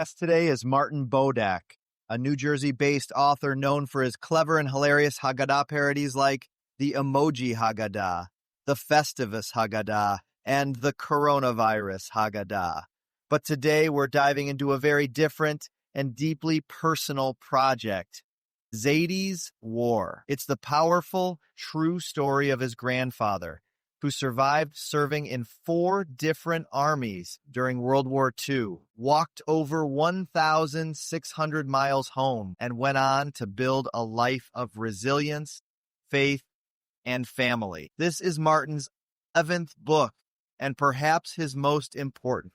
Guest today is Martin Bodek, a New Jersey-based author known for his clever and hilarious Haggadah parodies like the Emoji Haggadah, the Festivus Haggadah, and the Coronavirus Haggadah. But today we're diving into a very different and deeply personal project, Zadie's War. It's the powerful, true story of his grandfather, who survived serving in 4 different armies during World War II, walked over 1,600 miles home, and went on to build a life of resilience, faith, and family. This is Martin's 11th book, and perhaps his most important.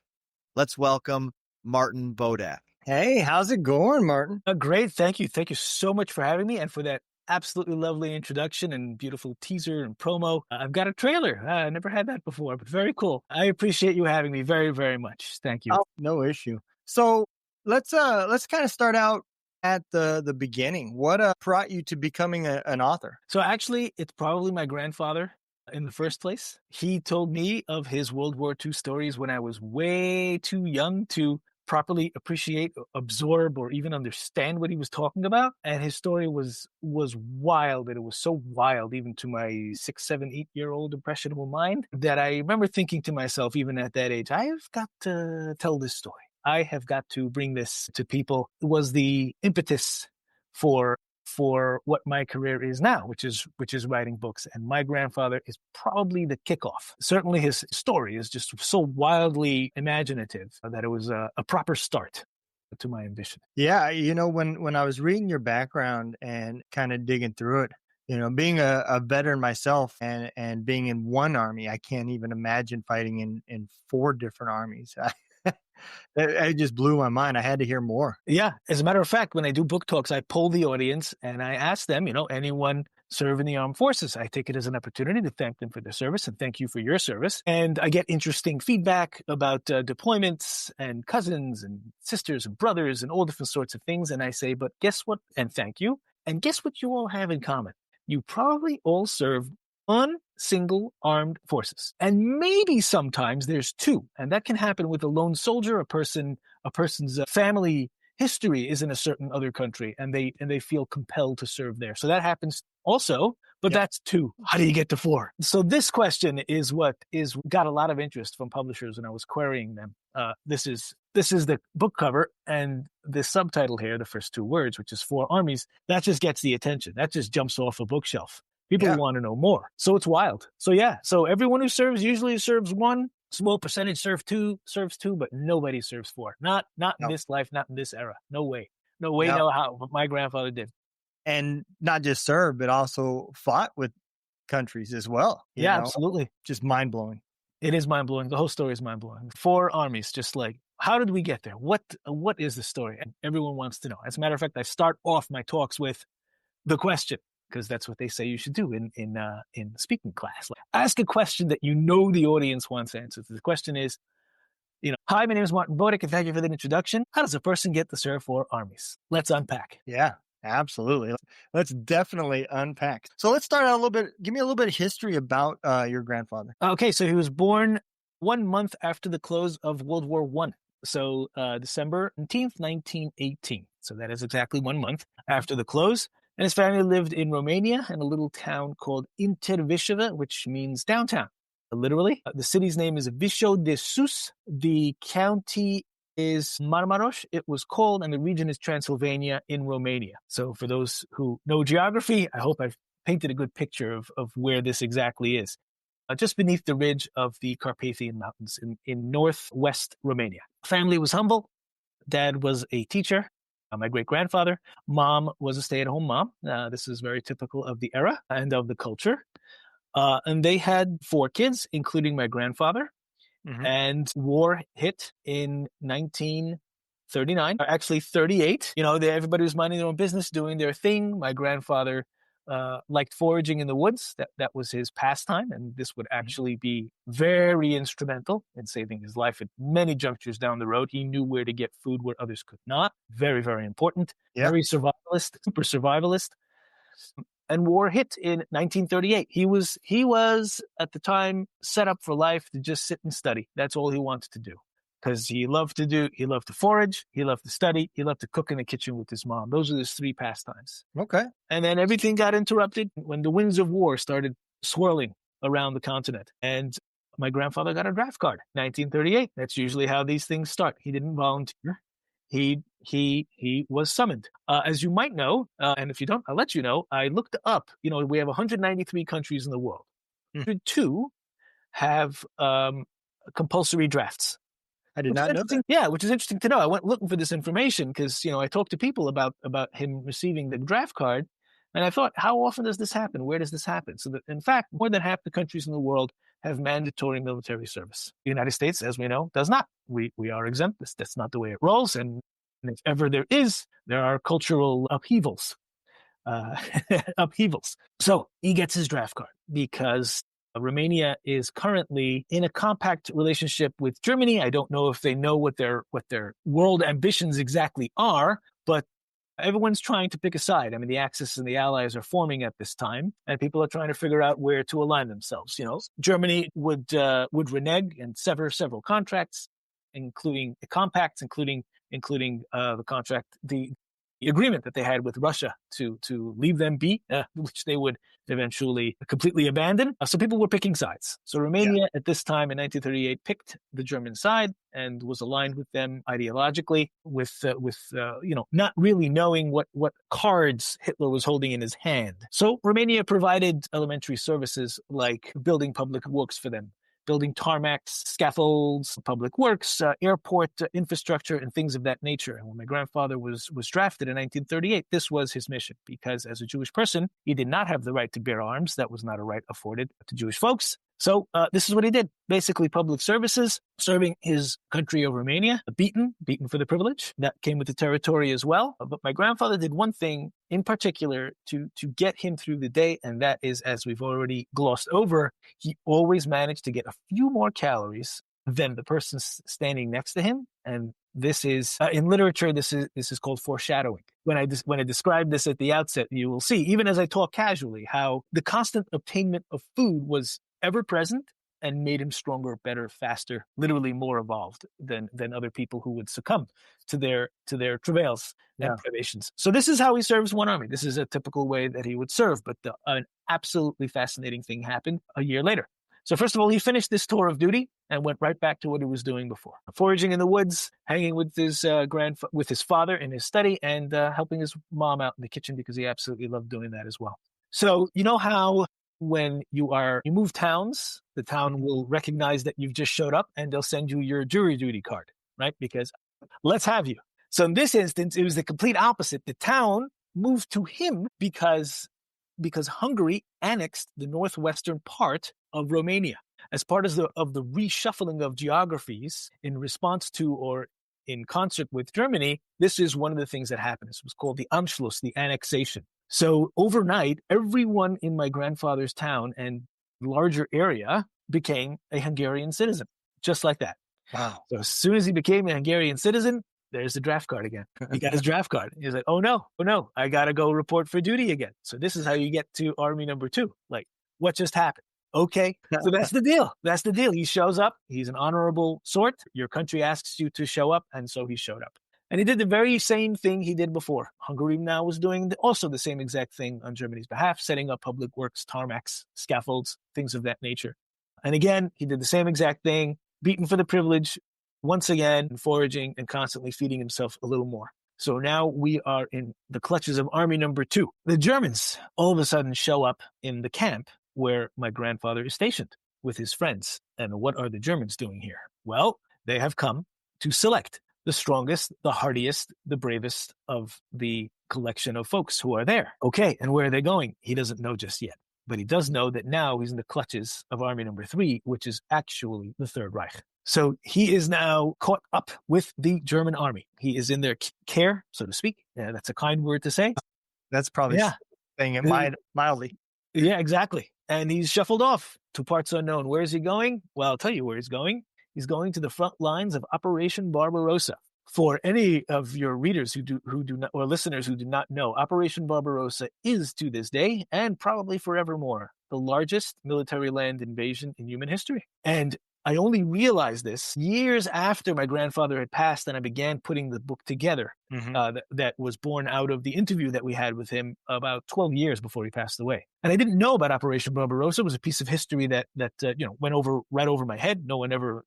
Let's welcome Martin Bodek. Hey, how's it going, Martin? Great. Thank you. Thank you so much for having me and for that absolutely lovely introduction and beautiful teaser and promo. I've got a trailer. I never had that before, but very cool. I appreciate you having me very, very much. Thank you. Oh, no issue. So let's kind of start out at the beginning. What brought you to becoming an author? So actually, it's probably my grandfather in the first place. He told me of his World War II stories when I was way too young to properly appreciate, absorb, or even understand what he was talking about. And his story was wild, and it was so wild, even to my 6, 7, 8-year-old impressionable mind, that I remember thinking to myself, even at that age, I have got to tell this story. I have got to bring this to people. It was the impetus for what my career is now, which is writing books. And my grandfather is probably the kickoff. Certainly his story is just so wildly imaginative that it was a proper start to my ambition. Yeah, when I was reading your background and kind of digging through it, being a veteran myself and being in one army, I can't even imagine fighting in 4 different armies. It just blew my mind. I had to hear more. Yeah. As a matter of fact, when I do book talks, I poll the audience and I ask them, anyone serve in the armed forces? I take it as an opportunity to thank them for their service and thank you for your service. And I get interesting feedback about deployments and cousins and sisters and brothers and all different sorts of things. And I say, but guess what? And thank you. And guess what you all have in common? You probably all served on single armed forces. And maybe sometimes there's 2. And that can happen with a lone soldier, a person's family history is in a certain other country and they feel compelled to serve there. So that happens also, but That's 2. How do you get to 4? So this question is what got a lot of interest from publishers when I was querying them. This is the book cover, and the subtitle here, the first 2 words, which is 4 Armies, that just gets the attention. That just jumps off a bookshelf. People want to know more. So it's wild. So everyone who serves usually serves 1. Small percentage serves 2, but nobody serves 4. Not in this life, not in this era. No way. No how what my grandfather did. And not just served, but also fought with countries as well. Yeah, absolutely. Just mind-blowing. It is mind-blowing. The whole story is mind-blowing. 4 armies, just like, how did we get there? What is the story? And everyone wants to know. As a matter of fact, I start off my talks with the question, because that's what they say you should do in speaking class. Like, ask a question that the audience wants answered. The question is, hi, my name is Martin Bodek, and thank you for the introduction. How does a person get to serve 4 armies? Let's unpack. Yeah, absolutely. Let's definitely unpack. So let's start out a little bit. Give me a little bit of history about your grandfather. Okay, so he was born 1 month after the close of World War I. So December 19th, 1918. So that is exactly 1 month after the close. And his family lived in Romania in a little town called Intervișeve, which means downtown, literally. The city's name is Vișeu de Sus. The county is Marmaros, it was called, and the region is Transylvania in Romania. So for those who know geography, I hope I've painted a good picture of where this exactly is. Just beneath the ridge of the Carpathian Mountains in northwest Romania. Family was humble. Dad was a teacher. My great-grandfather. Mom was a stay-at-home mom. This is very typical of the era and of the culture. And they had 4 kids, including my grandfather. Mm-hmm. And war hit in 1939, actually 38. Everybody was minding their own business, doing their thing. My grandfather liked foraging in the woods. That was his pastime, and this would actually be very instrumental in saving his life at many junctures down the road. He knew where to get food where others could not. Very, very important. Yeah. Very survivalist, super survivalist. And war hit in 1938. He was at the time set up for life to just sit and study. That's all he wanted to do. because he loved to forage, he loved to study, he loved to cook in the kitchen with his mom. Those are his three pastimes. Okay. And then everything got interrupted when the winds of war started swirling around the continent. And my grandfather got a draft card, 1938. That's usually how these things start. He didn't volunteer. He was summoned. As you might know, and if you don't, I'll let you know, I looked up, we have 193 countries in the world. 102 have compulsory drafts. I did not know that. Yeah, which is interesting to know. I went looking for this information because, I talked to people about him receiving the draft card. And I thought, how often does this happen? Where does this happen? So that, in fact, more than half the countries in the world have mandatory military service. The United States, as we know, does not. We are exempt. That's not the way it rolls. And if ever there are cultural upheavals. So he gets his draft card because Romania is currently in a compact relationship with Germany. I don't know if they know what their world ambitions exactly are, but everyone's trying to pick a side. I mean, the Axis and the Allies are forming at this time, and people are trying to figure out where to align themselves. Germany would renege and sever several contracts, including the compacts, including the contract, the agreement that they had with Russia to leave them be, which they would eventually completely abandon. So people were picking sides. So Romania at this time in 1938 picked the German side and was aligned with them ideologically, with not really knowing what cards Hitler was holding in his hand. So Romania provided elementary services like building public works for them, building tarmacs, scaffolds, public works, airport infrastructure, and things of that nature. And when my grandfather was drafted in 1938, this was his mission, because as a Jewish person, he did not have the right to bear arms. That was not a right afforded to Jewish folks. So this is what he did. Basically, public services, serving his country of Romania, beaten for the privilege. That came with the territory as well. But my grandfather did one thing in particular to get him through the day, and that is, as we've already glossed over, he always managed to get a few more calories than the person standing next to him. And this is, in literature, this is called foreshadowing. When I describe this at the outset, you will see, even as I talk casually, how the constant obtainment of food was ever present and made him stronger, better, faster, literally more evolved than other people who would succumb to their travails and privations. So this is how he serves one army. This is a typical way that he would serve, but an absolutely fascinating thing happened a year later. So first of all, he finished this tour of duty and went right back to what he was doing before. Foraging in the woods, hanging with his with his father in his study, and helping his mom out in the kitchen, because he absolutely loved doing that as well. So you know how when you move towns, the town will recognize that you've just showed up and they'll send you your jury duty card, right? Because let's have you. So in this instance, it was the complete opposite. The town moved to him because Hungary annexed the northwestern part of Romania as part of the reshuffling of geographies in response to or in concert with Germany. This is one of the things that happened. This was called the Anschluss, the annexation. So overnight, everyone in my grandfather's town and larger area became a Hungarian citizen, just like that. Wow. So as soon as he became a Hungarian citizen, there's the draft card again. He got his draft card. He's like, oh no, I got to go report for duty again. So this is how you get to Army number 2. Like, what just happened? Okay, so that's the deal. That's the deal. He shows up. He's an honorable sort. Your country asks you to show up, and so he showed up. And he did the very same thing he did before. Hungary now was doing also the same exact thing on Germany's behalf, setting up public works, tarmacs, scaffolds, things of that nature. And again, he did the same exact thing, beaten for the privilege, once again, foraging and constantly feeding himself a little more. So now we are in the clutches of Army number 2. The Germans all of a sudden show up in the camp where my grandfather is stationed with his friends. And what are the Germans doing here? Well, they have come to select the strongest, the hardiest, the bravest of the collection of folks who are there. Okay, and where are they going? He doesn't know just yet. But he does know that now he's in the clutches of Army number 3, which is actually the Third Reich. So he is now caught up with the German army. He is in their care, so to speak. Yeah, that's a kind word to say. That's probably saying it mildly. Yeah, exactly. And he's shuffled off to parts unknown. Where is he going? Well, I'll tell you where he's going. He's going to the front lines of Operation Barbarossa. For any of your readers who do not, or listeners who do not know, Operation Barbarossa is to this day, and probably forevermore, the largest military land invasion in human history. And I only realized this years after my grandfather had passed, and I began putting the book together. That was born out of the interview that we had with him about 12 years before he passed away. And I didn't know about Operation Barbarossa. It was a piece of history that went right over my head. No one ever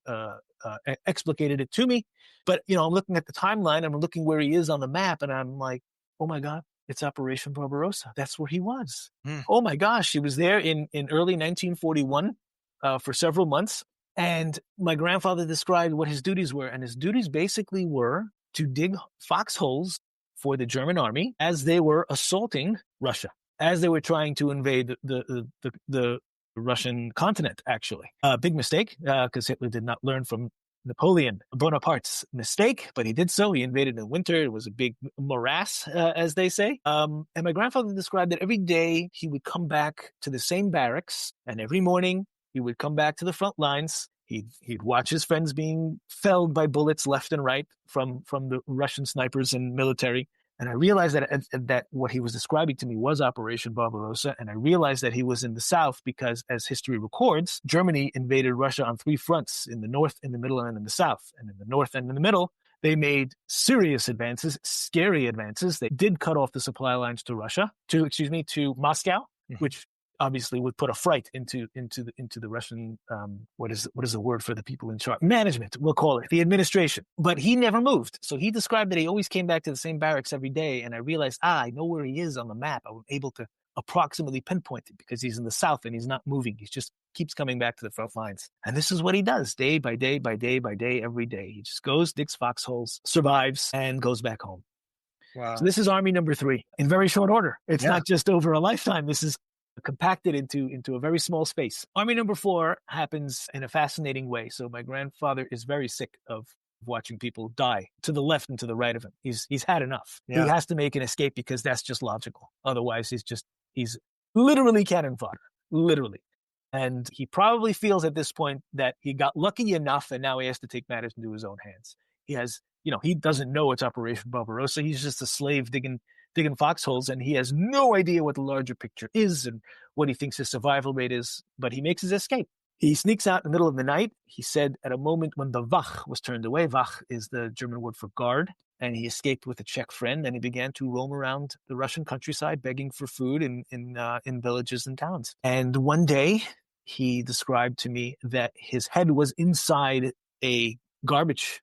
explicated it to me. But I'm looking at the timeline. I'm looking where he is on the map, and I'm like, oh my God, it's Operation Barbarossa. That's where he was. Oh my gosh, he was there in early 1941 for several months. And my grandfather described what his duties were, and his duties basically were to dig foxholes for the German army as they were assaulting Russia, as they were trying to invade the Russian continent, actually. Big mistake, because Hitler did not learn from Napoleon Bonaparte's mistake, but he did so. He invaded in winter. It was a big morass, as they say. And my grandfather described that every day he would come back to the same barracks, and every morning he would come back to the front lines. He'd watch his friends being felled by bullets left and right from the Russian snipers and military. And I realized that what he was describing to me was Operation Barbarossa. And I realized that he was in the south because, as history records, Germany invaded Russia on 3 fronts: in the north, in the middle, and in the south. And in the north and in the middle, they made serious advances, scary advances. They did cut off the supply lines to Moscow, which obviously would put a fright into the Russian, what is the word for the people in charge? Management, we'll call it, the administration. But he never moved. So he described that he always came back to the same barracks every day. And I realized, I know where he is on the map. I was able to approximately pinpoint it because he's in the south and he's not moving. He just keeps coming back to the front lines. And this is what he does day by day, by day by day, every day. He just goes, digs foxholes, survives, and goes back home. Wow. So this is Army number 3 in very short order. It's not just over a lifetime. This is compacted into a very small space. Army number 4 happens in a fascinating way. So my grandfather is very sick of watching people die to the left and to the right of him. He's had enough. Yeah. He has to make an escape because that's just logical. Otherwise, he's literally cannon fodder, literally. And he probably feels at this point that he got lucky enough and now he has to take matters into his own hands. He doesn't know it's Operation Barbarossa. He's just a slave digging foxholes, and he has no idea what the larger picture is and what he thinks his survival rate is, but he makes his escape. He sneaks out in the middle of the night. He said at a moment when the Wach was turned away, Wach is the German word for guard, and he escaped with a Czech friend, and he began to roam around the Russian countryside begging for food in villages and towns. And one day, he described to me that his head was inside a rubbish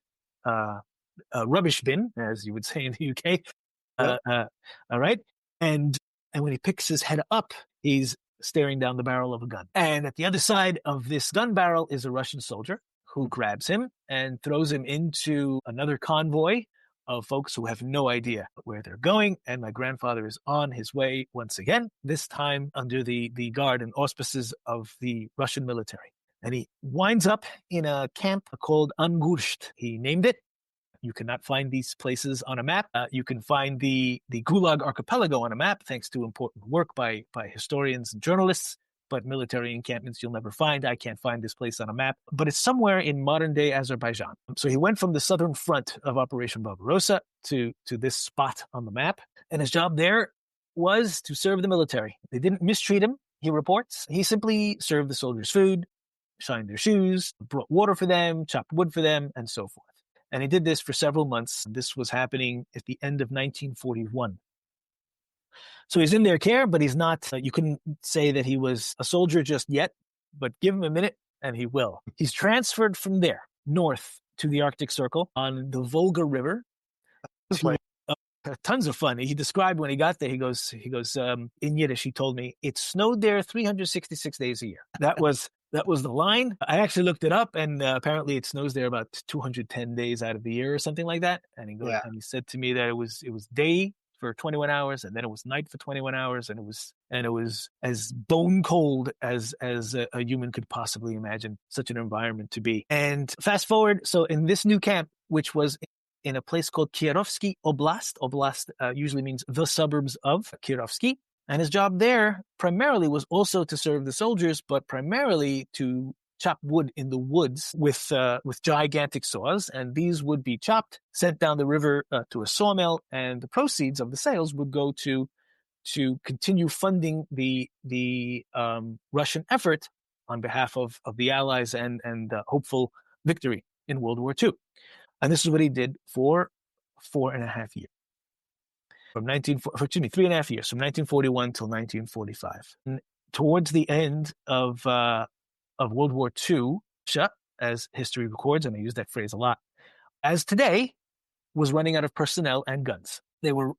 bin, as you would say in the UK. All right. And when he picks his head up, he's staring down the barrel of a gun. And at the other side of this gun barrel is a Russian soldier who grabs him and throws him into another convoy of folks who have no idea where they're going. And my grandfather is on his way once again, this time under the guard and auspices of the Russian military. And he winds up in a camp called Angusht. He named it. You cannot find these places on a map. You can find the Gulag Archipelago on a map, thanks to important work by historians and journalists, but military encampments you'll never find. I can't find this place on a map, but it's somewhere in modern-day Azerbaijan. So he went from the southern front of Operation Barbarossa to this spot on the map, and his job there was to serve the military. They didn't mistreat him, he reports. He simply served the soldiers food, shined their shoes, brought water for them, chopped wood for them, and so forth. And he did this for several months. This was happening at the end of 1941. So he's in their care, but he's not, you couldn't say that he was a soldier just yet, but give him a minute and he will. He's transferred from there north to the Arctic Circle on the Volga River. Tons of fun. He described when he got there, he goes, in Yiddish, he told me, it snowed there 366 days a year. That was the line. I actually looked it up, and apparently it snows there about 210 days out of the year or something like that. And he and he said to me that it was day for 21 hours, and then it was night for 21 hours, and it was as bone cold as a human could possibly imagine such an environment to be. And fast forward, so in this new camp, which was in a place called Kirovsky Oblast. Oblast usually means the suburbs of Kirovsky. And his job there primarily was also to serve the soldiers, but primarily to chop wood in the woods with gigantic saws. And these would be chopped, sent down the river to a sawmill, and the proceeds of the sales would go to continue funding the Russian effort on behalf of the Allies and hopeful victory in World War II. And this is what he did for 4.5 years. From 3.5 years, from 1941 till 1945. And towards the end of World War II, as history records, and I use that phrase a lot, as today, was running out of personnel and guns. They were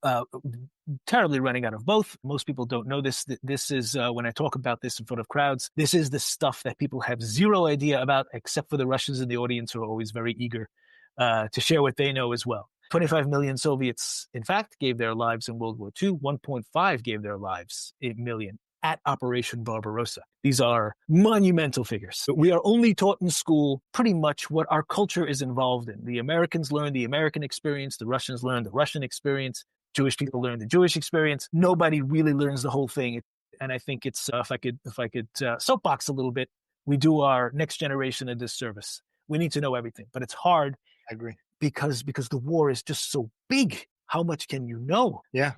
terribly running out of both. Most people don't know this. This is, when I talk about this in front of crowds, this is the stuff that people have zero idea about, except for the Russians in the audience, who are always very eager to share what they know as well. 25 million Soviets, in fact, gave their lives in World War II. 1.5 gave their lives, million, at Operation Barbarossa. These are monumental figures. We are only taught in school pretty much what our culture is involved in. The Americans learn the American experience. The Russians learn the Russian experience. Jewish people learn the Jewish experience. Nobody really learns the whole thing. And I think it's, if I could soapbox a little bit, we do our next generation a disservice. We need to know everything, but it's hard. I agree. Because the war is just so big. How much can you know? Yeah.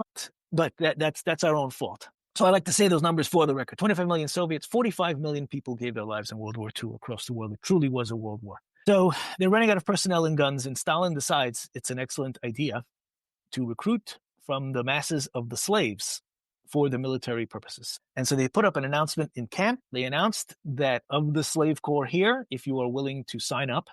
But that's our own fault. So I like to say those numbers for the record. 25 million Soviets, 45 million people gave their lives in World War II across the world. It truly was a world war. So they're running out of personnel and guns, and Stalin decides it's an excellent idea to recruit from the masses of the slaves for the military purposes. And so they put up an announcement in camp. They announced that of the slave corps here, if you are willing to sign up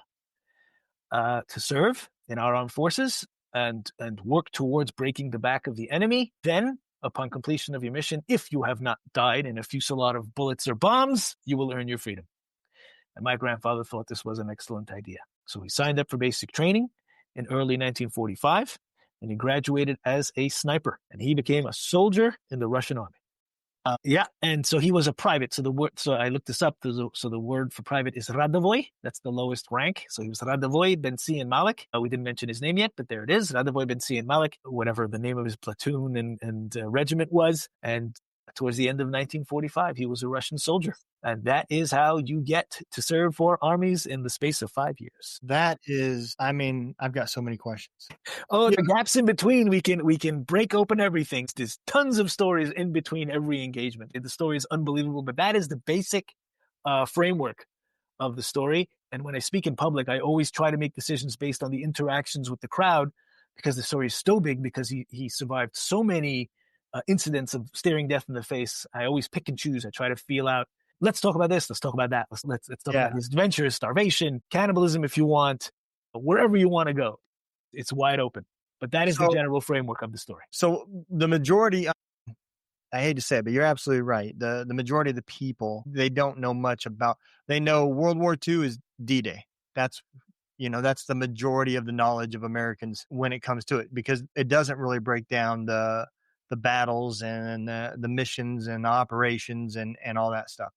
to serve in our armed forces and work towards breaking the back of the enemy, then upon completion of your mission, if you have not died in a fusillade of bullets or bombs, you will earn your freedom. And my grandfather thought this was an excellent idea. So he signed up for basic training in early 1945, and he graduated as a sniper, and he became a soldier in the Russian army. And so he was a private. So I looked this up. So the word for private is Radovoy. That's the lowest rank. So he was Radovoy Ben-Sion Malik. We didn't mention his name yet, but there it is. Radovoy Ben-Sion Malik, whatever the name of his platoon and regiment was. And towards the end of 1945, he was a Russian soldier. And that is how you get to serve for armies in the space of 5 years. That is, I mean, I've got so many questions. Oh, the gaps in between, we can break open everything. There's tons of stories in between every engagement. The story is unbelievable, but that is the basic framework of the story. And when I speak in public, I always try to make decisions based on the interactions with the crowd, because the story is so big, because he survived so many incidents of staring death in the face. I always pick and choose. I try to feel out, let's talk about this, let's talk about that, let's talk about his adventures, starvation, cannibalism if you want, wherever you want to go. It's wide open. But that is the general framework of the story. So the majority, I hate to say it, but you're absolutely right. The majority of the people, they don't know much about, they know World War II is D-Day. That's the majority of the knowledge of Americans when it comes to it, because it doesn't really break down the battles and the missions and the operations and all that stuff.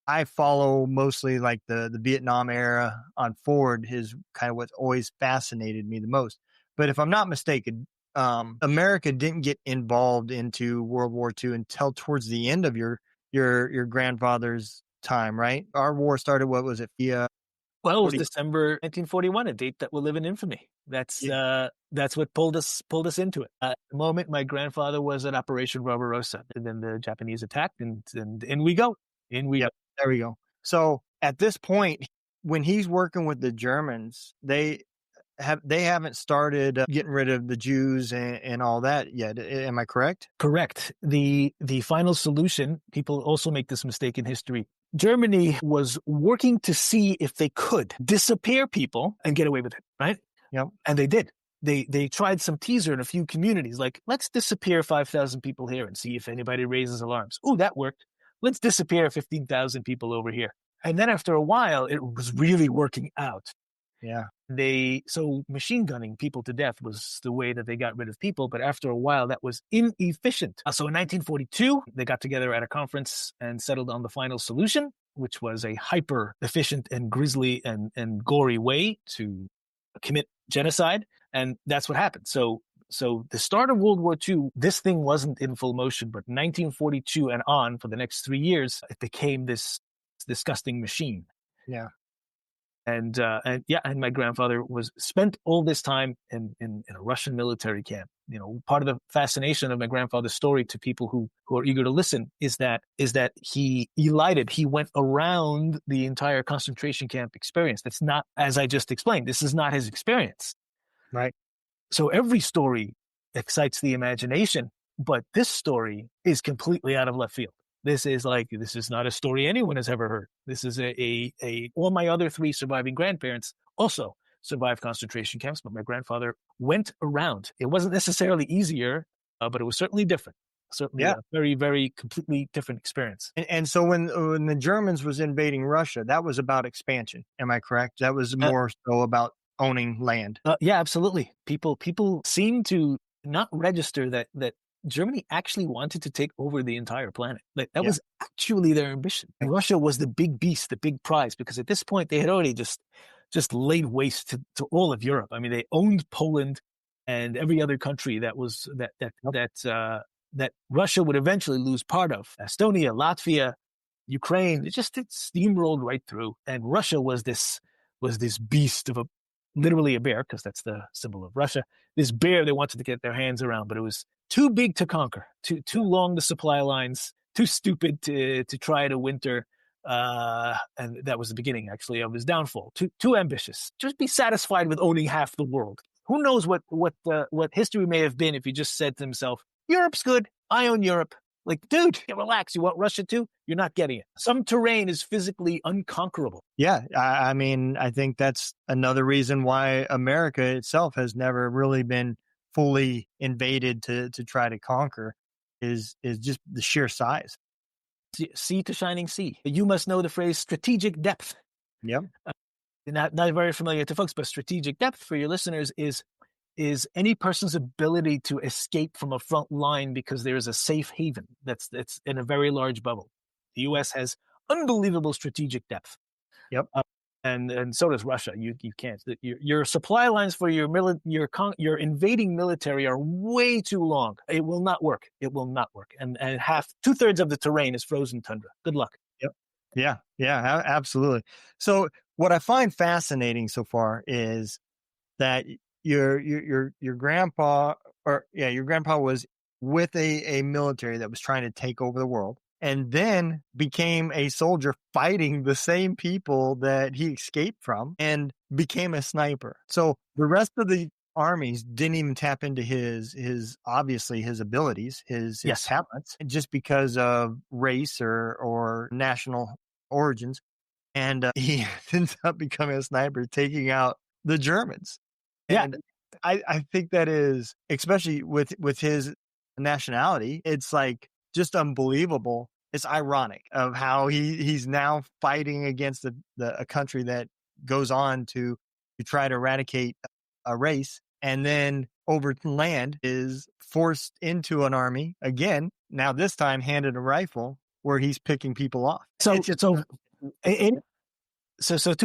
I follow mostly like the Vietnam era on forward is kind of what's always fascinated me the most. But if I'm not mistaken, America didn't get involved into World War II until towards the end of your grandfather's time, right? Our war started, what was it? Well, it was December 1941, a date that will live in infamy. That's what pulled us into it. At the moment, my grandfather was at Operation Barbarossa, and then the Japanese attacked, and in we go. There we go. So at this point, when he's working with the Germans, they haven't started getting rid of the Jews and all that yet. Am I correct? Correct. The final solution, people also make this mistake in history. Germany was working to see if they could disappear people and get away with it, right? Yep. And they did. They tried some teaser in a few communities, like, let's disappear 5,000 people here and see if anybody raises alarms. Oh, that worked. Let's disappear 15,000 people over here. And then after a while, it was really working out. Yeah. So machine gunning people to death was the way that they got rid of people. But after a while, that was inefficient. So in 1942, they got together at a conference and settled on the final solution, which was a hyper efficient and grisly and gory way to commit genocide. And that's what happened. So the start of World War II, this thing wasn't in full motion, but 1942 and on, for the next 3 years, it became this disgusting machine. Yeah. And my grandfather spent all this time in a Russian military camp. Part of the fascination of my grandfather's story to people who are eager to listen is that he elided, he went around the entire concentration camp experience. That's not, as I just explained, this is not his experience. Right. So every story excites the imagination, but this story is completely out of left field. This is not a story anyone has ever heard. This is all my other three surviving grandparents also survived concentration camps, but my grandfather went around. It wasn't necessarily easier, but it was certainly different. Certainly a very, very completely different experience. And so when the Germans was invading Russia, that was about expansion. Am I correct? That was more so about owning land. Yeah, absolutely. People seem to not register that Germany actually wanted to take over the entire planet. That was actually their ambition. And Russia was the big beast, the big prize, because at this point they had already just laid waste to all of Europe. I mean, they owned Poland and every other country that Russia would eventually lose part of. Estonia, Latvia, Ukraine, it steamrolled right through. And Russia was this beast of literally a bear, because that's the symbol of Russia. This bear they wanted to get their hands around, but it was too big to conquer, too long the supply lines, too stupid to try to winter. And that was the beginning, actually, of his downfall. Too ambitious. Just be satisfied with owning half the world. Who knows what history may have been if he just said to himself, Europe's good, I own Europe. Like, dude, relax. You want Russia too? You're not getting it. Some terrain is physically unconquerable. Yeah, I mean, I think that's another reason why America itself has never really been fully invaded to try to conquer is just the sheer size. Sea to shining sea. You must know the phrase strategic depth. Yep. Not very familiar to folks, but strategic depth for your listeners is any person's ability to escape from a front line because there is a safe haven that's in a very large bubble. The U.S. has unbelievable strategic depth. Yep. And so does Russia. You can't. Your supply lines for your invading military are way too long. It will not work. It will not work. And 2/3 of the terrain is frozen tundra. Good luck. Yep. Yeah, absolutely. So what I find fascinating so far is that your grandpa was with a military that was trying to take over the world, and then became a soldier fighting the same people that he escaped from, and became a sniper. So the rest of the armies didn't even tap into his obviously his abilities, his talents, just because of race or national origins. And he ends up becoming a sniper, taking out the Germans. And I think that is, especially with his nationality, it's like just unbelievable. It's ironic of how he's now fighting against a country that goes on to try to eradicate a race, and then over land is forced into an army again. Now this time handed a rifle where he's picking people off. So 2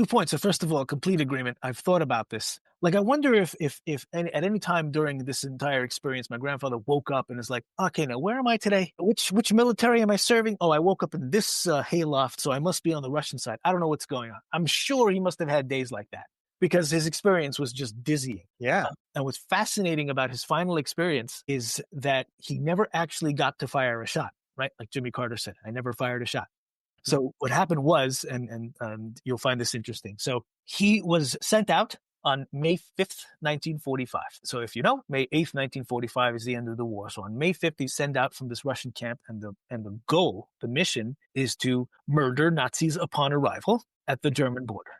points. So first of all, complete agreement. I've thought about this. Like, I wonder if at any time during this entire experience, my grandfather woke up and is like, okay, now where am I today? Which military am I serving? Oh, I woke up in this hayloft, so I must be on the Russian side. I don't know what's going on. I'm sure he must have had days like that because his experience was just dizzying. Yeah. And what's fascinating about his final experience is that he never actually got to fire a shot, right? Like Jimmy Carter said, I never fired a shot. So what happened was, and you'll find this interesting. So he was sent out on May 5th, 1945. So if you know, May 8th, 1945 is the end of the war. So on May 5th, he's sent out from this Russian camp, and the goal, the mission, is to murder Nazis upon arrival at the German border.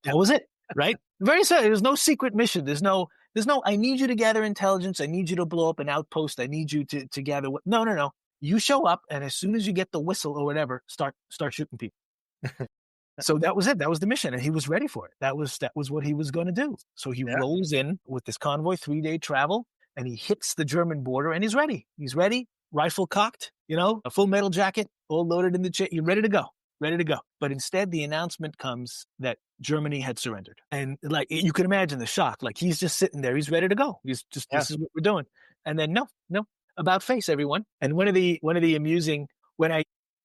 That was it, right? Very sad. There's no secret mission. There's no, I need you to gather intelligence. I need you to blow up an outpost. I need you to gather what? No. You show up, and as soon as you get the whistle or whatever, start shooting people. So that was it. That was the mission, and he was ready for it. That was what he was going to do. So he rolls in with this convoy, 3-day travel, and he hits the German border, and he's ready. He's ready, rifle cocked, a full metal jacket, all loaded in the chest. You're ready to go. But instead, the announcement comes that Germany had surrendered, and like you can imagine the shock. Like he's just sitting there, he's ready to go. This is what we're doing, and then no. About face, everyone. And one of the amusing, when I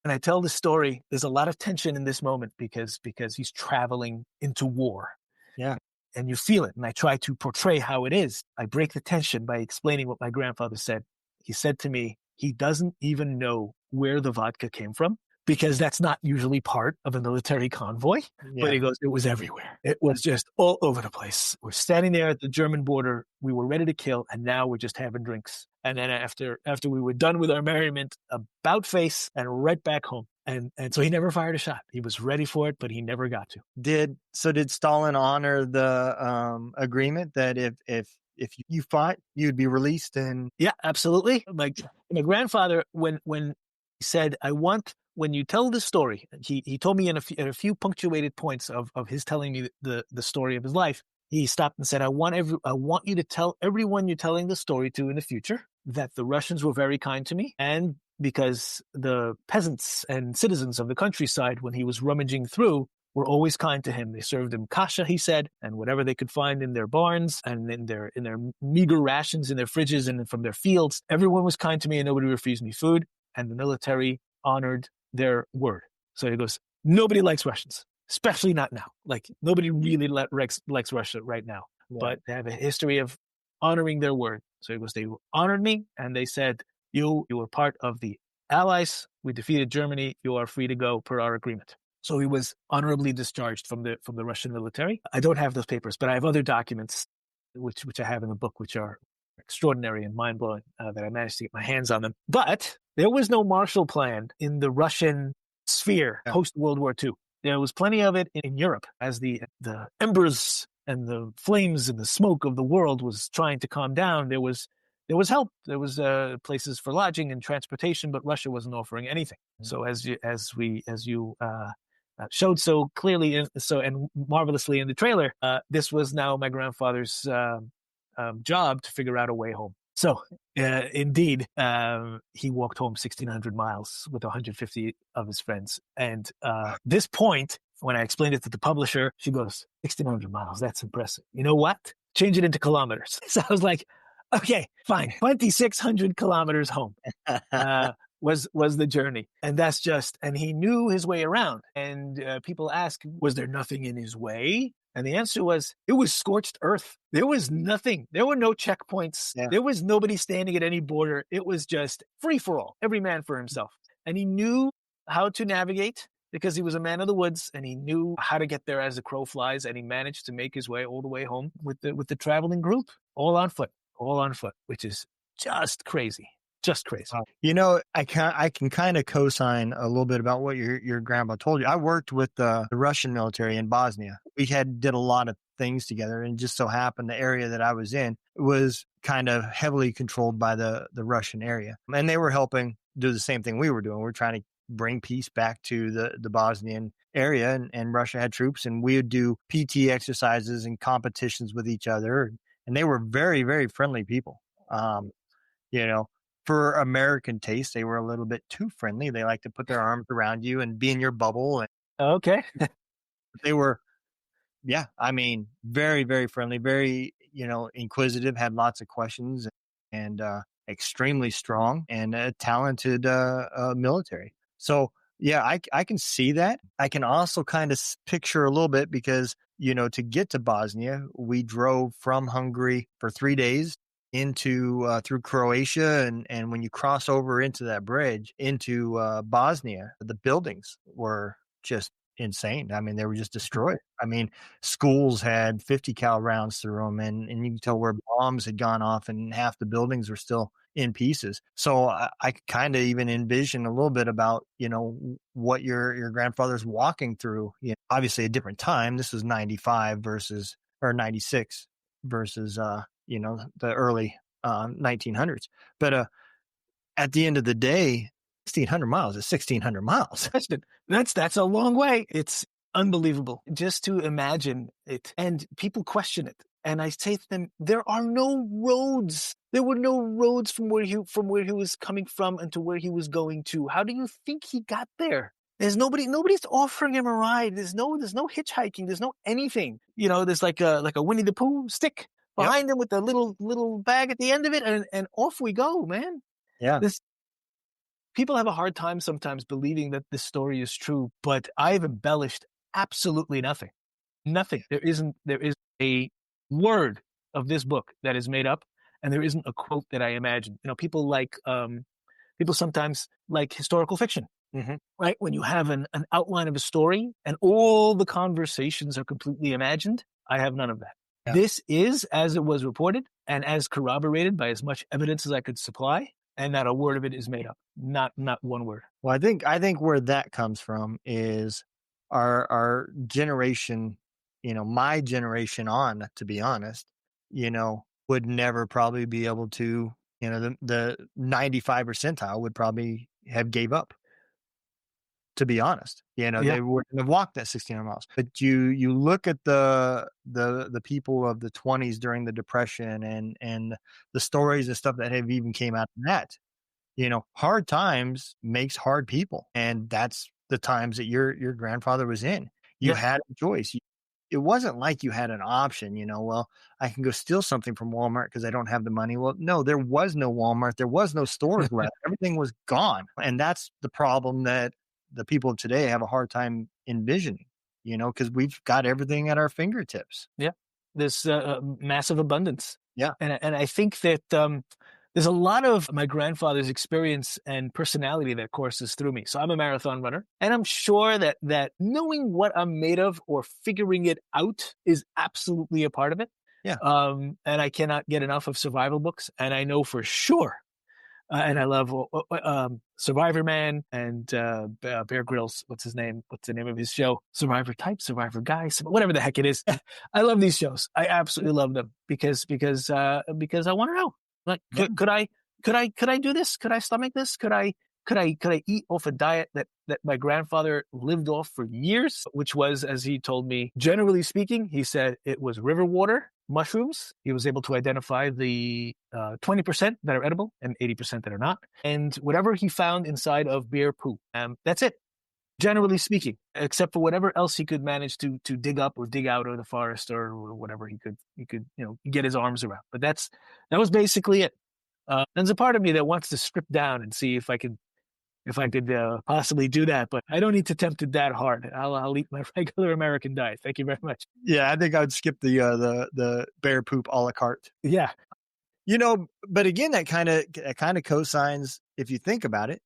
And I tell the story. There's a lot of tension in this moment because he's traveling into war. Yeah. And you feel it. And I try to portray how it is. I break the tension by explaining what my grandfather said. He said to me, he doesn't even know where the vodka came from because that's not usually part of a military convoy. Yeah. But he goes, it was everywhere. It was just all over the place. We're standing there at the German border. We were ready to kill, and now we're just having drinks. And then after we were done with our merriment, about face and right back home. And so he never fired a shot. He was ready for it, but he never got to. Did Stalin honor the agreement that if you fought, you'd be released? And yeah, absolutely. Like my grandfather, when he said, I want, when you tell the story, he told me in a few punctuated points of his telling me the story of his life. He stopped and said, I want you to tell everyone you're telling the story to in the future that the Russians were very kind to me. And because the peasants and citizens of the countryside, when he was rummaging through, were always kind to him. They served him kasha, he said, and whatever they could find in their barns and in their meager rations in their fridges and from their fields. Everyone was kind to me and nobody refused me food. And the military honored their word. So he goes, nobody likes Russians, especially not now. Like nobody really likes Russia right now, but they have a history of honoring their word. So he goes, they honored me and they said, you were part of the Allies. We defeated Germany. You are free to go per our agreement. So he was honorably discharged from the Russian military. I don't have those papers, but I have other documents which I have in the book, which are extraordinary and mind-blowing that I managed to get my hands on them. But there was no Marshall Plan in the Russian sphere post-World War II. There was plenty of it in Europe as the embers and the flames and the smoke of the world was trying to calm down. There was help. There was places for lodging and transportation, but Russia wasn't offering anything. So as you showed so clearly and marvelously in the trailer, this was now my grandfather's job to figure out a way home. So indeed, he walked home 1,600 miles with 150 of his friends. And this point, when I explained it to the publisher, she goes, 1,600 miles, that's impressive. You know what? Change it into kilometers. So I was like, okay, fine. 2,600 kilometers home was the journey. And and he knew his way around. And people ask, was there nothing in his way? And the answer was, it was scorched earth. There was nothing. There were no checkpoints. Yeah. There was nobody standing at any border. It was just free for all, every man for himself. And he knew how to navigate because he was a man of the woods and he knew how to get there as the crow flies. And he managed to make his way all the way home with the traveling group, all on foot, which is just crazy. Just crazy. You know, I can kind of co-sign a little bit about what your grandpa told you. I worked with the Russian military in Bosnia. We did a lot of things together, and just so happened the area that I was in was kind of heavily controlled by the Russian area. And they were helping do the same thing we were doing. We're trying to bring peace back to the Bosnian area, and Russia had troops, and we would do PT exercises and competitions with each other. And they were very, very friendly people. For American taste, they were a little bit too friendly. They like to put their arms around you and be in your bubble. And okay. They were, very, very friendly, very, inquisitive, had lots of questions, and extremely strong and a talented military. So, yeah, I can see that. I can also kind of picture a little bit because, to get to Bosnia, we drove from Hungary for 3 days into through Croatia, and when you cross over into that bridge into Bosnia, the buildings were just insane. I mean, they were just destroyed. I mean, schools had 50 cal rounds through them, and you can tell where bombs had gone off, and half the buildings were still in pieces. So I kind of even envision a little bit about what your grandfather's walking through. Obviously a different time. This was 95 or 96 versus the early 1900s. But at the end of the day, 1,600 miles is 1,600 miles. That's a long way. It's unbelievable just to imagine it. And people question it. And I say to them, there are no roads. There were no roads from where he was coming from and to where he was going to. How do you think he got there? There's nobody's offering him a ride. There's no hitchhiking. There's no anything. There's like a Winnie the Pooh stick behind him with the little bag at the end of it, and off we go, man. Yeah. people have a hard time sometimes believing that this story is true, but I've embellished absolutely nothing. Nothing. There is a word of this book that is made up, and there isn't a quote that I imagine. People sometimes like historical fiction, right? When you have an outline of a story and all the conversations are completely imagined, I have none of that. Yeah. This is as it was reported and as corroborated by as much evidence as I could supply, and not a word of it is made up. Not one word. Well, I think where that comes from is our generation, my generation on, to be honest, would never probably be able to, the 95 percentile would probably have gave up. To be honest, they wouldn't have walked that 1,600 miles. But you look at the people of the 20s during the Depression and the stories and stuff that have even came out of that. Hard times makes hard people, and that's the times that your grandfather was in. You had a choice. It wasn't like you had an option. Well, I can go steal something from Walmart because I don't have the money. Well, no, there was no Walmart. There was no stores left. Everything was gone, and that's the problem that the people of today have a hard time envisioning, because we've got everything at our fingertips. Yeah. This massive abundance. Yeah. And I think that there's a lot of my grandfather's experience and personality that courses through me. So I'm a marathon runner, and I'm sure that knowing what I'm made of or figuring it out is absolutely a part of it. Yeah. And I cannot get enough of survival books. And I know for sure and I love Survivor Man and Bear Grylls. What's his name? What's the name of his show? Survivor Type, Survivor Guy, whatever the heck it is. I love these shows. I absolutely love them because I want to know. Like, could I do this? Could I stomach this? Could I eat off a diet that my grandfather lived off for years, which was, as he told me, generally speaking, he said it was river water, mushrooms. He was able to identify the 20% that are edible and 80% that are not, and whatever he found inside of bear poop. That's it, generally speaking, except for whatever else he could manage to dig up or dig out of the forest or whatever he could get his arms around. But that was basically it. There's a part of me that wants to strip down and see if I could possibly do that, but I don't need to tempt it that hard. I'll eat my regular American diet. Thank you very much. Yeah, I think I would skip the bear poop a la carte. Yeah. But again, that kind of cosigns, if you think about it,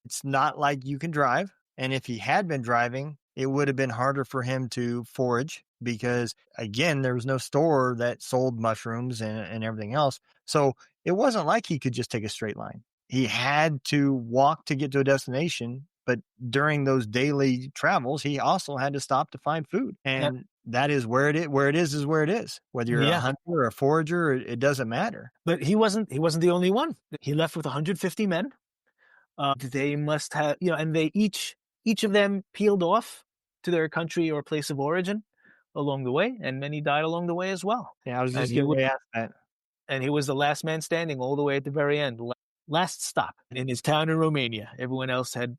it's not like you can drive. And if he had been driving, it would have been harder for him to forage because, again, there was no store that sold mushrooms and everything else. So it wasn't like he could just take a straight line. He had to walk to get to a destination, but during those daily travels, he also had to stop to find food. And that is where it is. Where it is where it is. Whether you're a hunter or a forager, it doesn't matter. But he wasn't the only one. He left with 150 men. They must have, and they each of them peeled off to their country or place of origin along the way, and many died along the way as well. Yeah, I was just going to ask that. And he was the last man standing all the way at the very end. Last stop in his town in Romania. Everyone else had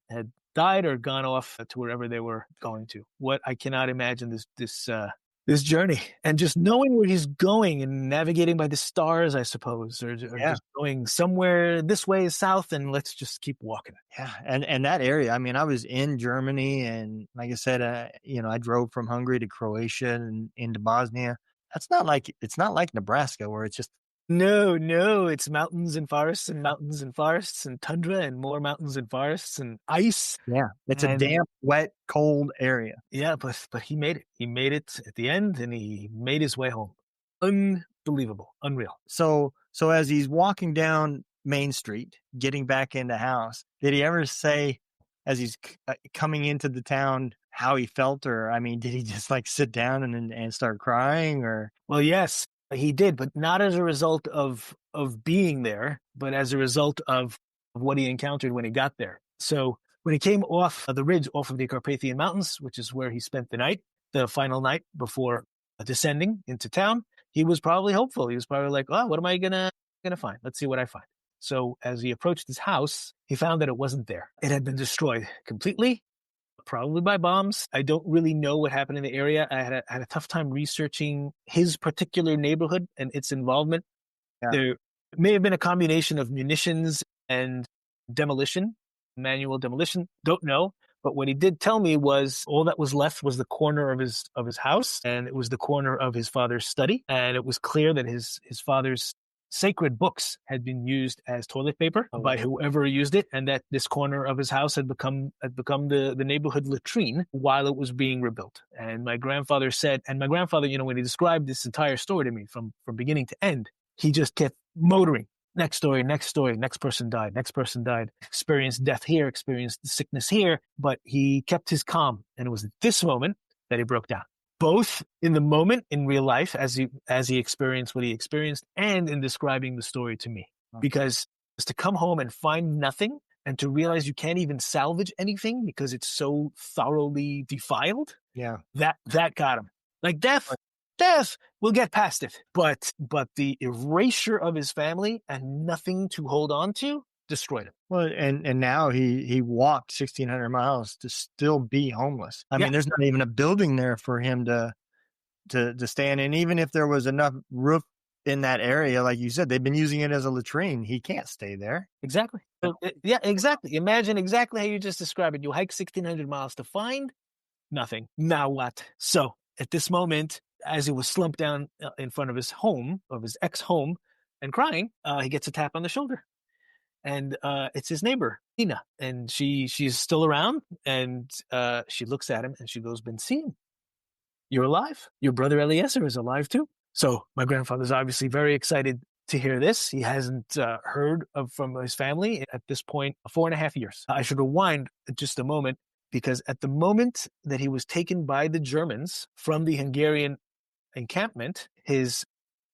died or gone off to wherever they were going to. What I cannot imagine this journey, and just knowing where he's going and navigating by the stars, I suppose, or just going somewhere this way is south, and let's just keep walking. Yeah, and that area. I mean, I was in Germany, and like I said, I drove from Hungary to Croatia and into Bosnia. It's not like Nebraska where it's just. No, it's mountains and forests and mountains and forests and tundra and more mountains and forests and ice. Yeah, it's a damp, wet, cold area. Yeah, but he made it. He made it at the end, and he made his way home. Unbelievable, unreal. So as he's walking down Main Street, getting back into house, did he ever say, as he's coming into the town, how he felt, or did he just like sit down and start crying, or? Well, yes. He did, but not as a result of being there, but as a result of what he encountered when he got there. So when he came off the ridge off of the Carpathian Mountains, which is where he spent the night, the final night before descending into town, he was probably hopeful. He was probably like, oh, what am I gonna find? Let's see what I find. So as he approached his house, he found that it wasn't there. It had been destroyed completely. Probably by bombs. I don't really know what happened in the area. I had a tough time researching his particular neighborhood and its involvement. Yeah. There may have been a combination of munitions and demolition manual demolition. Don't know. But what he did tell me was all that was left was the corner of his house, and it was the corner of his father's study. And it was clear that his father's sacred books had been used as toilet paper by whoever used it, and that this corner of his house had become the neighborhood latrine while it was being rebuilt. And my grandfather said, when he described this entire story to me from beginning to end, he just kept motoring. Next story, next person died, experienced death here, experienced sickness here, but he kept his calm. And it was at this moment that he broke down. Both in the moment in real life as he experienced what he experienced, and in describing the story to me. Because to come home and find nothing, and to realize you can't even salvage anything because it's so thoroughly defiled, that got him. Like death, we'll get past it. But the erasure of his family and nothing to hold on to destroyed him. Well, and now he walked 1,600 miles to still be homeless. I mean, there's not even a building there for him to stay in. And even if there was enough roof in that area, like you said, they've been using it as a latrine. He can't stay there. Exactly. So, exactly. Imagine exactly how you just described it. You hike 1,600 miles to find nothing. Now what? So at this moment, as he was slumped down in front of his home, of his ex-home, and crying, he gets a tap on the shoulder. And it's his neighbor, Ina. And she's still around, and she looks at him and she goes, "Bensim, you're alive. Your brother Eliezer is alive too." So my grandfather's obviously very excited to hear this. He hasn't heard from his family at this point 4.5 years. I should rewind just a moment, because at the moment that he was taken by the Germans from the Hungarian encampment, his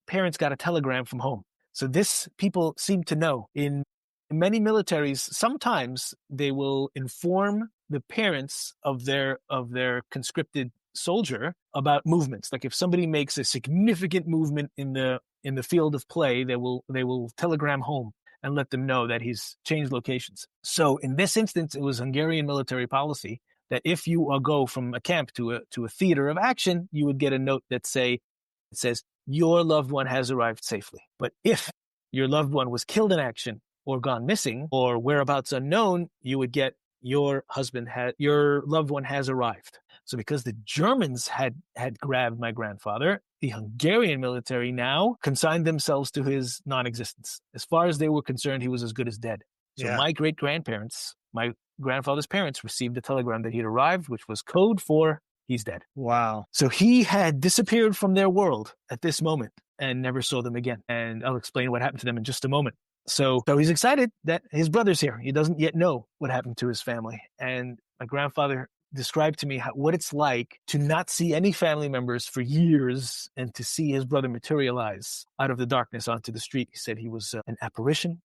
parents got a telegram from home. So this, people seem to know. In many militaries, sometimes they will inform the parents of their conscripted soldier about movements. Like if somebody makes a significant movement in the field of play, they will telegram home and let them know that he's changed locations. So in this instance, it was Hungarian military policy that if you go from a camp to a theater of action, you would get a note that says your loved one has arrived safely. But if your loved one was killed in action or gone missing or whereabouts unknown, you would get your loved one has arrived. So because the Germans had grabbed my grandfather, the Hungarian military now consigned themselves to his non-existence. As far as they were concerned, he was as good as dead. So my great-grandparents, my grandfather's parents, received a telegram that he'd arrived, which was code for he's dead. Wow. So he had disappeared from their world at this moment and never saw them again. And I'll explain what happened to them in just a moment. So he's excited that his brother's here. He doesn't yet know what happened to his family. And my grandfather described to me what it's like to not see any family members for years and to see his brother materialize out of the darkness onto the street. He said he was an apparition,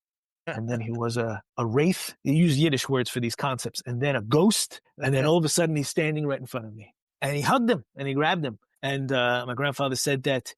and then he was a wraith. He used Yiddish words for these concepts, and then a ghost, and then all of a sudden he's standing right in front of me. And he hugged him, and he grabbed him. And my grandfather said that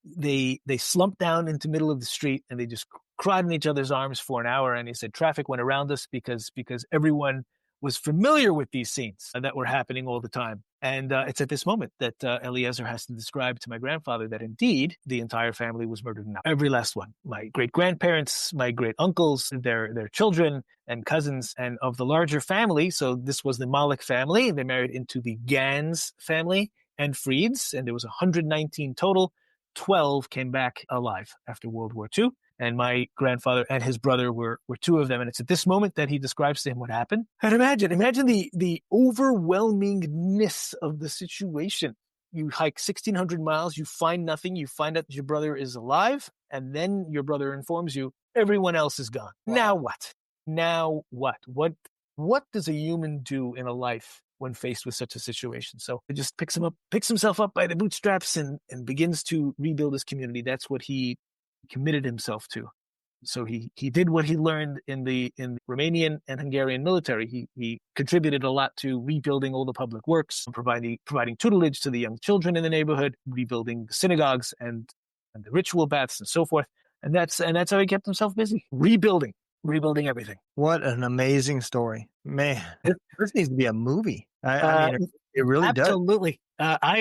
they slumped down into the middle of the street, and they just cried in each other's arms for an hour. And he said traffic went around us because everyone was familiar with these scenes that were happening all the time. And it's at this moment that Eliezer has to describe to my grandfather that indeed the entire family was murdered now. Every last one. My great-grandparents, my great-uncles, their children and cousins, and of the larger family. So this was the Malik family. They married into the Gans family and Frieds, and there was 119 total. 12 came back alive after World War II. And my grandfather and his brother were two of them. And it's at this moment that he describes to him what happened. And imagine the overwhelmingness of the situation. You hike 1,600 miles, you find nothing, you find out that your brother is alive, and then your brother informs you everyone else is gone. Wow. Now what? What does a human do in a life when faced with such a situation? So he just picks himself up by the bootstraps and begins to rebuild his community. That's what he committed himself to. So he did what he learned in the Romanian and Hungarian military. He contributed a lot to rebuilding all the public works, providing tutelage to the young children in the neighborhood, rebuilding the synagogues and the ritual baths and so forth. And that's how he kept himself busy, rebuilding everything. What an amazing story, man! This needs to be a movie. I mean, it really does. Absolutely. I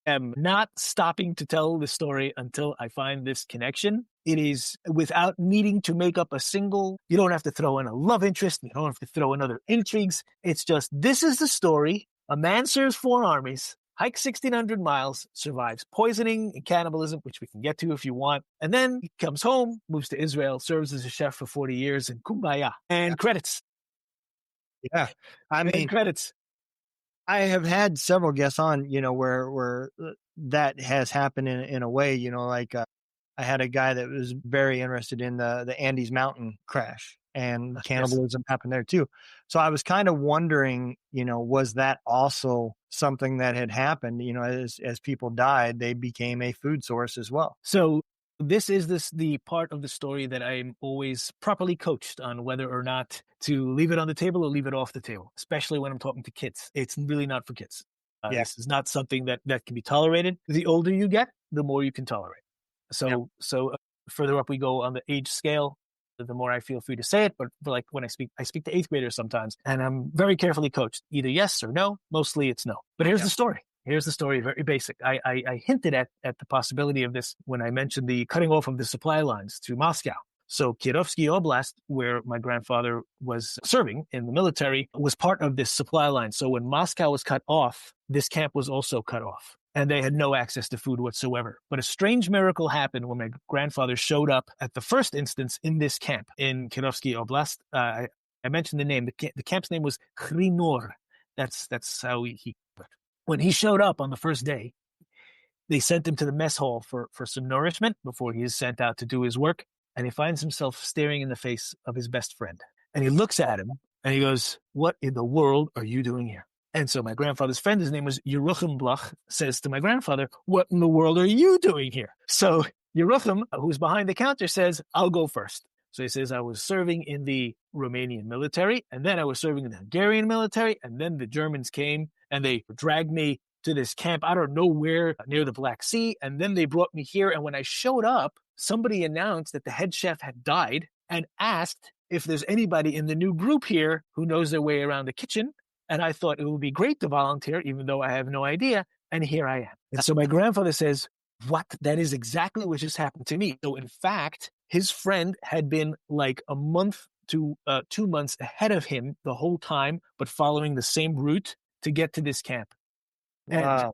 am not stopping to tell the story until I find this connection. It is without needing to make up you don't have to throw in a love interest. You don't have to throw in other intrigues. It's just, this is the story. A man serves 4 armies, hikes 1,600 miles, survives poisoning and cannibalism, which we can get to if you want. And then he comes home, moves to Israel, serves as a chef for 40 years, and kumbaya. And credits. Yeah. I mean, credits. I have had several guests on, where that has happened in a way, like I had a guy that was very interested in the Andes mountain crash, and cannibalism happened there too. So I was kind of wondering, was that also something that had happened, as people died, they became a food source as well. So this is the part of the story that I'm always properly coached on whether or not to leave it on the table or leave it off the table, especially when I'm talking to kids. It's really not for kids. This is not something that can be tolerated. The older you get, the more you can tolerate. So further up we go on the age scale, the more I feel free to say it. But like when I speak to 8th graders sometimes, and I'm very carefully coached, either yes or no. Mostly it's no. But here's the story. Here's the story, very basic. I hinted at the possibility of this when I mentioned the cutting off of the supply lines to Moscow. So Kirovsky Oblast, where my grandfather was serving in the military, was part of this supply line. So when Moscow was cut off, this camp was also cut off, and they had no access to food whatsoever. But a strange miracle happened when my grandfather showed up at the first instance in this camp in Kirovsky Oblast. I mentioned the name. The camp's name was Khrinor. That's how he put it. When he showed up on the first day, they sent him to the mess hall for some nourishment before he is sent out to do his work. And he finds himself staring in the face of his best friend. And he looks at him and he goes, "What in the world are you doing here?" And so my grandfather's friend, his name was Yeruchim Blach, says to my grandfather, "What in the world are you doing here?" So Yeruchim, who's behind the counter, says, "I'll go first." So he says, "I was serving in the Romanian military, and then I was serving in the Hungarian military, and then the Germans came and they dragged me to this camp, I don't know where, near the Black Sea, and then they brought me here. And when I showed up, somebody announced that the head chef had died and asked if there's anybody in the new group here who knows their way around the kitchen. And I thought it would be great to volunteer, even though I have no idea. And here I am." And so my grandfather says, "What? That is exactly what just happened to me." So in fact, his friend had been like a month to 2 months ahead of him the whole time, but following the same route to get to this camp. Wow. And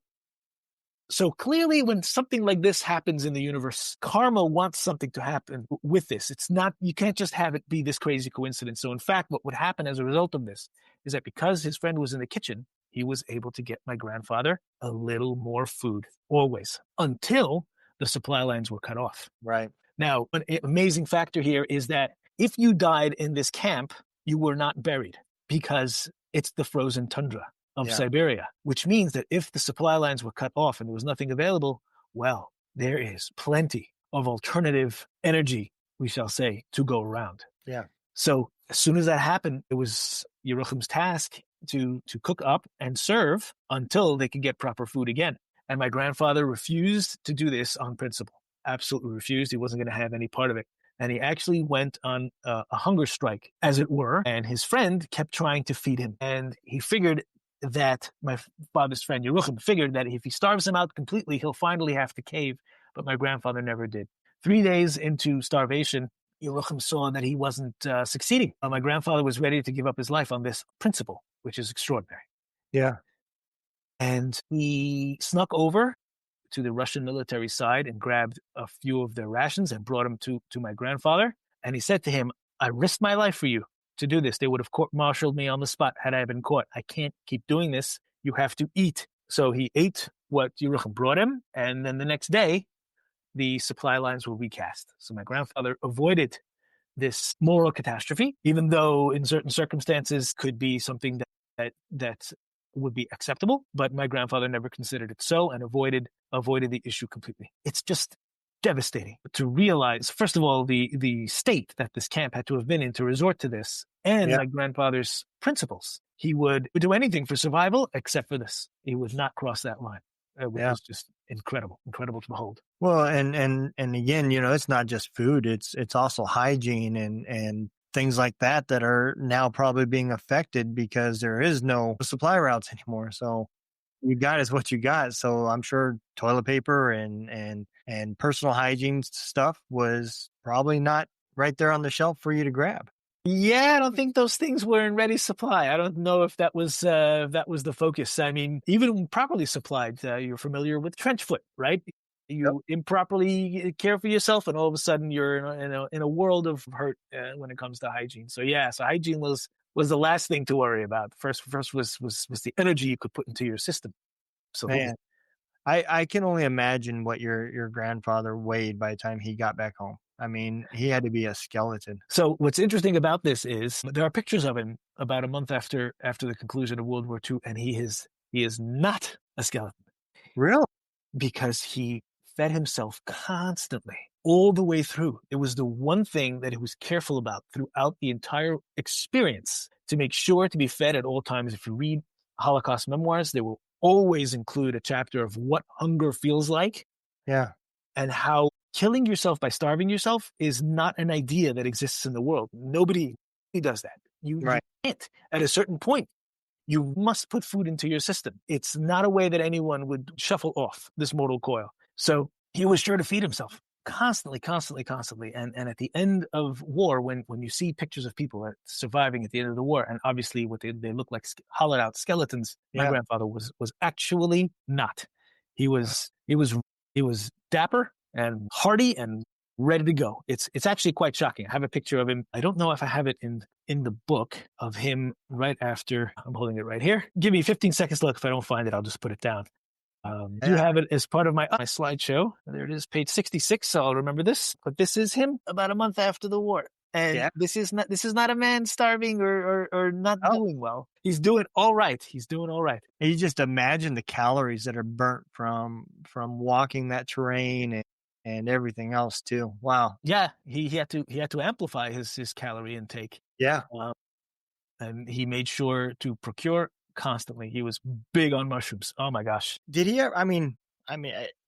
so clearly when something like this happens in the universe, karma wants something to happen with this. It's not, you can't just have it be this crazy coincidence. So in fact, what would happen as a result of this is that because his friend was in the kitchen, he was able to get my grandfather a little more food, always, until the supply lines were cut off. Right. Now, an amazing factor here is that if you died in this camp, you were not buried because it's the frozen tundra of Siberia, which means that if the supply lines were cut off and there was nothing available, well, there is plenty of alternative energy, we shall say, to go around. Yeah. So as soon as that happened, it was Yeruchim's task to cook up and serve until they could get proper food again. And my grandfather refused to do this on principle. Absolutely refused. He wasn't going to have any part of it. And he actually went on a hunger strike, as it were. And his friend kept trying to feed him. And he figured that my father's friend, Yeruchim, figured that if he starves him out completely, he'll finally have to cave. But my grandfather never did. 3 days into starvation, Yeruchim saw that he wasn't succeeding. My grandfather was ready to give up his life on this principle, which is extraordinary. Yeah. And he snuck over to the Russian military side and grabbed a few of their rations and brought them to my grandfather. And he said to him, "I risked my life for you to do this. They would have court-martialed me on the spot had I been caught. I can't keep doing this. You have to eat." So he ate what Yeruchim brought him. And then the next day, the supply lines were recast. So my grandfather avoided this moral catastrophe, even though in certain circumstances could be something that would be acceptable. But my grandfather never considered it so and avoided the issue completely. It's just devastating to realize, first of all, the state that this camp had to have been in to resort to this, and my grandfather's principles. He would do anything for survival except for this. He would not cross that line. It was just incredible to behold. Well, and again, it's not just food; it's also hygiene and things like that are now probably being affected because there is no supply routes anymore. So you got is what you got. So I'm sure toilet paper and personal hygiene stuff was probably not right there on the shelf for you to grab. Yeah, I don't think those things were in ready supply. I don't know if that was the focus. I mean, even properly supplied, you're familiar with trench foot, right? You improperly care for yourself, and all of a sudden you're in a world of hurt when it comes to hygiene. So yeah, so hygiene was the last thing to worry about. First was the energy you could put into your system. Absolutely. Man, I can only imagine what your grandfather weighed by the time he got back home. I mean, he had to be a skeleton. So what's interesting about this is there are pictures of him about a month after the conclusion of World War II, and he is not a skeleton. Really? Because he fed himself constantly all the way through. It was the one thing that he was careful about throughout the entire experience, to make sure to be fed at all times. If you read Holocaust memoirs, they will always include a chapter of what hunger feels like. Yeah. And how killing yourself by starving yourself is not an idea that exists in the world. Nobody does that. You can't. At a certain point, you must put food into your system. It's not a way that anyone would shuffle off this mortal coil. So he was sure to feed himself constantly. And at the end of war, when you see pictures of people surviving at the end of the war, and obviously what they look like hollowed out skeletons, my grandfather was actually not. He was dapper and hardy and ready to go. It's actually quite shocking. I have a picture of him. I don't know if I have it in the book of him right after. I'm holding it right here. Give me 15 seconds to look. If I don't find it, I'll just put it down. You have it as part of my slideshow. There it is, page 66. So I'll remember this. But this is him about a month after the war. And this is not a man starving or not doing well. He's doing all right. And you just imagine the calories that are burnt from walking that terrain and everything else too. Wow. Yeah, he had to amplify his calorie intake. Yeah. And he made sure to procure constantly. He was big on mushrooms. Oh my gosh. Did he ever,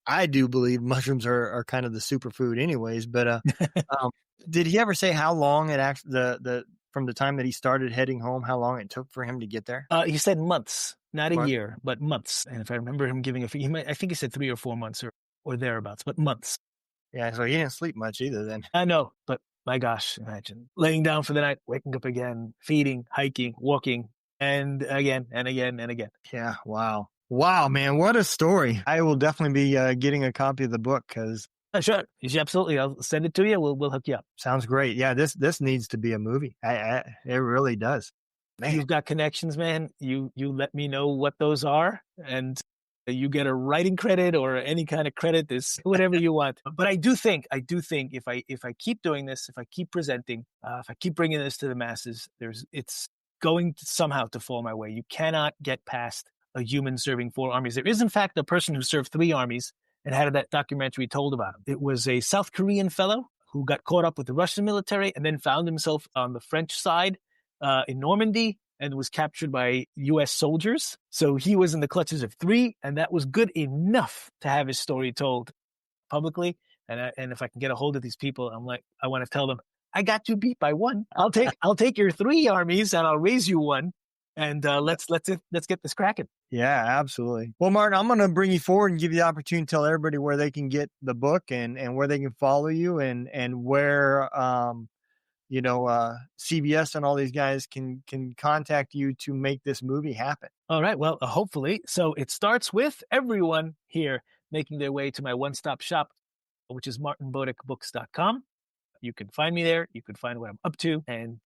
I do believe mushrooms are kind of the superfood anyways, but did he ever say how long it actually from the time that he started heading home, how long it took for him to get there? He said months, not a year, but months. And if I remember him giving I think he said 3 or 4 months or thereabouts, but months. Yeah, so he didn't sleep much either then. I know, but my gosh, imagine laying down for the night, waking up again, feeding, hiking, walking, and again and again and again. Yeah, wow. Wow, man, what a story. I will definitely be getting a copy of the book because... Sure, absolutely. I'll send it to you. We'll hook you up. Sounds great. Yeah, this needs to be a movie. It really does. Man. You've got connections, man. You let me know what those are, and you get a writing credit or any kind of credit, is whatever you want. But I do think if I keep doing this, if I keep presenting, if I keep bringing this to the masses, it's going to somehow to fall my way. You cannot get past a human serving 4 armies. There is, in fact, a person who served 3 armies and had that documentary told about him. It was a South Korean fellow who got caught up with the Russian military and then found himself on the French side in Normandy and was captured by U.S. soldiers. So he was in the clutches of 3, and that was good enough to have his story told publicly. And if I can get a hold of these people, I want to tell them, I got you beat by 1. I'll take your 3 armies and I'll raise you 1. And let's get this cracking. Yeah, absolutely. Well, Martin, I'm going to bring you forward and give you the opportunity to tell everybody where they can get the book and where they can follow you and where CBS and all these guys can contact you to make this movie happen. All right. Well, hopefully. So it starts with everyone here making their way to my one-stop shop, which is martinbodekbooks.com. You can find me there. You can find what I'm up to and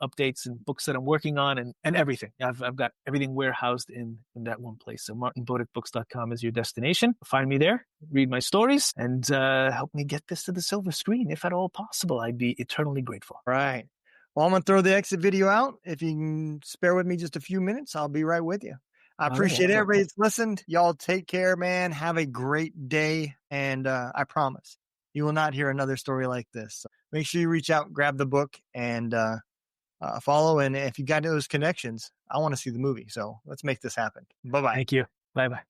updates and books that I'm working on and everything. I've got everything warehoused in that one place. So martinbodekbooks.com is your destination. Find me there, read my stories, and help me get this to the silver screen if at all possible. I'd be eternally grateful. Right. Well, I'm going to throw the exit video out. If you can spare with me just a few minutes, I'll be right with you. I appreciate everybody that's listened. Y'all take care, man. Have a great day. And I promise you will not hear another story like this. So make sure you reach out, grab the book, and follow. And if you got those connections, I want to see the movie. So let's make this happen. Bye-bye. Thank you. Bye-bye.